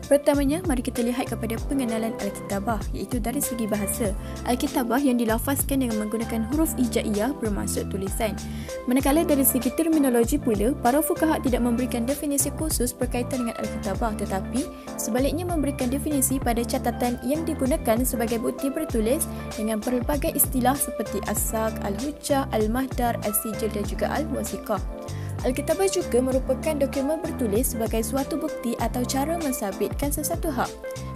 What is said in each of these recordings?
Pertamanya, mari kita lihat kepada pengenalan Alkitabah, iaitu dari segi bahasa. Alkitabah yang dilafazkan dengan menggunakan huruf hijaiyah bermaksud tulisan. Manakala dari segi terminologi pula, para fuqaha tidak memberikan definisi khusus berkaitan dengan Alkitabah, tetapi sebaliknya memberikan definisi pada catatan yang digunakan sebagai bukti bertulis dengan pelbagai istilah seperti as-saq, al-hujjah, al-mahdar, al-sijil dan juga al-wasiqah. Alkitabah juga merupakan dokumen bertulis sebagai suatu bukti atau cara mensabitkan sesuatu hak.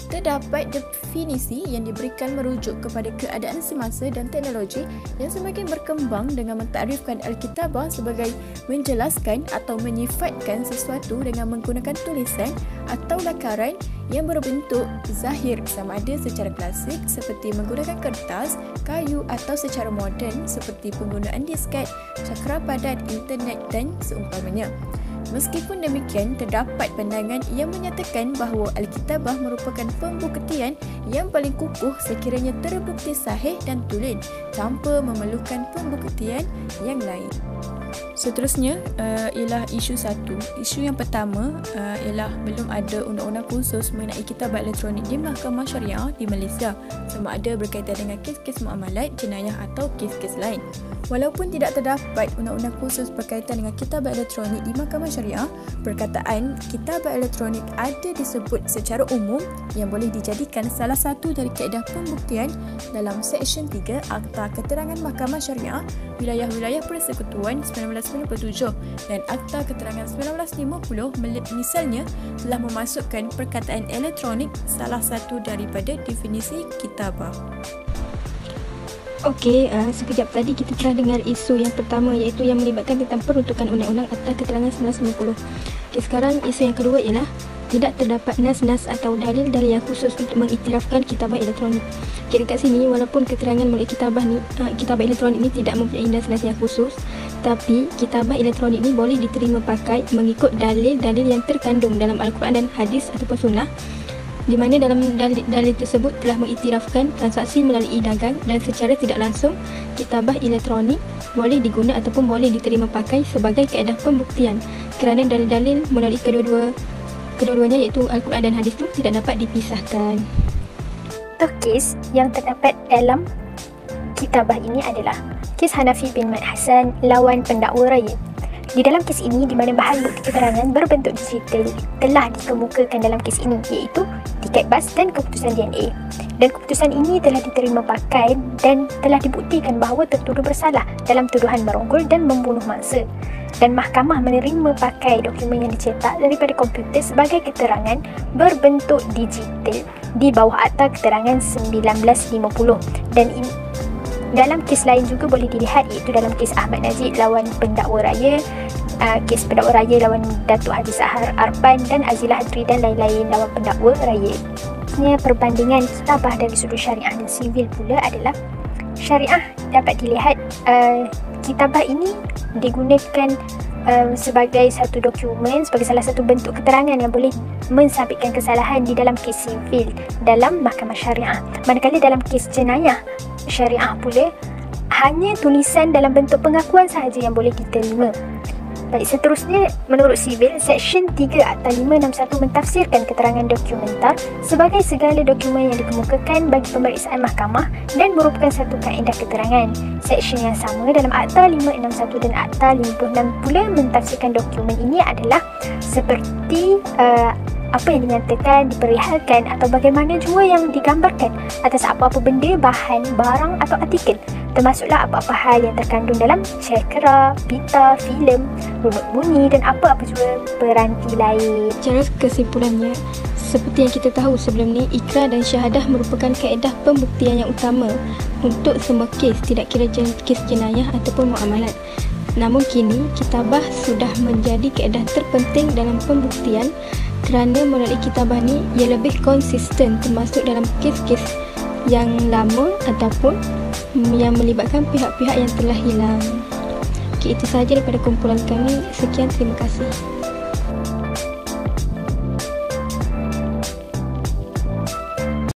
Terdapat definisi yang diberikan merujuk kepada keadaan semasa dan teknologi yang semakin berkembang dengan mentarifkan Alkitabah sebagai menjelaskan atau menyifatkan sesuatu dengan menggunakan tulisan atau lakaran yang berbentuk zahir, sama ada secara klasik seperti menggunakan kertas, kayu atau secara moden seperti penggunaan disket, cakra padat, internet dan seumpamanya. Meskipun demikian, terdapat pandangan yang menyatakan bahawa Alkitabah merupakan pembuktian yang paling kukuh sekiranya terbukti sahih dan tulen tanpa memerlukan pembuktian yang lain. Seterusnya ialah isu satu. Isu yang pertama ialah belum ada undang-undang khusus mengenai kitabah elektronik di Mahkamah Syariah di Malaysia, sama ada berkaitan dengan kes-kes muamalat, jenayah atau kes-kes lain. Walaupun tidak terdapat undang-undang khusus berkaitan dengan kitabah elektronik di Mahkamah Syariah, perkataan kitabah elektronik ada disebut secara umum yang boleh dijadikan salah satu dari kaedah pembuktian dalam Seksyen 3 Akta Keterangan Mahkamah Syariah Wilayah-Wilayah Persekutuan 1997 dan Akta Keterangan 1950 misalnya telah memasukkan perkataan elektronik salah satu daripada definisi kitabah. Okey, sekejap tadi kita telah dengar isu yang pertama, iaitu yang melibatkan tentang peruntukan Undang-Undang Akta Keterangan 1950. Okey, sekarang isu yang kedua ialah tidak terdapat nas-nas atau dalil-dalil yang khusus untuk mengiktirafkan kitabah elektronik. Okey, dekat sini walaupun keterangan melalui kitabah elektronik ni tidak mempunyai nas-nas yang khusus, tapi kitabah elektronik ni boleh diterima pakai mengikut dalil-dalil yang terkandung dalam Al-Quran dan hadis ataupun sunnah, di mana dalam dalil tersebut telah mengiktirafkan transaksi melalui dagang dan secara tidak langsung kitabah elektronik boleh diguna ataupun boleh diterima pakai sebagai kaedah pembuktian kerana dalil-dalil melalui keduanya iaitu Al-Quran dan hadis itu tidak dapat dipisahkan. Kes yang terdapat dalam kitabah ini adalah kes Hanafi bin Mat Hassan lawan pendakwa raya. Di dalam kes ini, di mana bahan bukti keterangan berbentuk digital telah dikemukakan dalam kes ini, iaitu tiket bas dan keputusan DNA. Dan keputusan ini telah diterima pakai dan telah dibuktikan bahawa tertuduh bersalah dalam tuduhan merunggul dan membunuh mangsa. Dan mahkamah menerima pakai dokumen yang dicetak daripada komputer sebagai keterangan berbentuk digital di bawah Akta Keterangan 1950. Dan dalam kes lain juga boleh dilihat, iaitu dalam kes Ahmad Najib lawan pendakwa raya, kes pendakwa raya lawan Datuk Haji Sahar Arfan dan Azilah Hadri dan lain-lain lawan pendakwa raya. Perbandingan kitabah dari sudut syariah dan sivil pula adalah syariah dapat dilihat kitabah ini digunakan sebagai satu dokumen, sebagai salah satu bentuk keterangan yang boleh mensabitkan kesalahan di dalam kes sivil dalam mahkamah syariah. Manakala dalam kes jenayah syariah pula hanya tulisan dalam bentuk pengakuan sahaja yang boleh diterima. Baik, seterusnya menurut sivil, Seksyen 3 Akta 561 mentafsirkan keterangan dokumentar sebagai segala dokumen yang dikemukakan bagi pemeriksaan mahkamah dan merupakan satu kaedah keterangan. Seksyen yang sama dalam Akta 561 dan Akta 56 pula mentafsirkan dokumen ini adalah seperti apa yang dinyatakan, diperihalkan atau bagaimana jua yang digambarkan atas apa-apa benda, bahan, barang atau artikel, termasuklah apa-apa hal yang terkandung dalam cakera, pita, filem, runut bunyi dan apa-apa jua peranti lain. Secara kesimpulannya, seperti yang kita tahu sebelum ni, ikrar dan syahadah merupakan kaedah pembuktian yang utama untuk semua kes, tidak kira kes jenayah ataupun muamalat. Namun kini, kitabah sudah menjadi kaedah terpenting dalam pembuktian kerana melalui kitabah ni ia lebih konsisten termasuk dalam kes-kes yang lama ataupun yang melibatkan pihak-pihak yang telah hilang. Okey, itu sahaja daripada kumpulan kami. Sekian, terima kasih.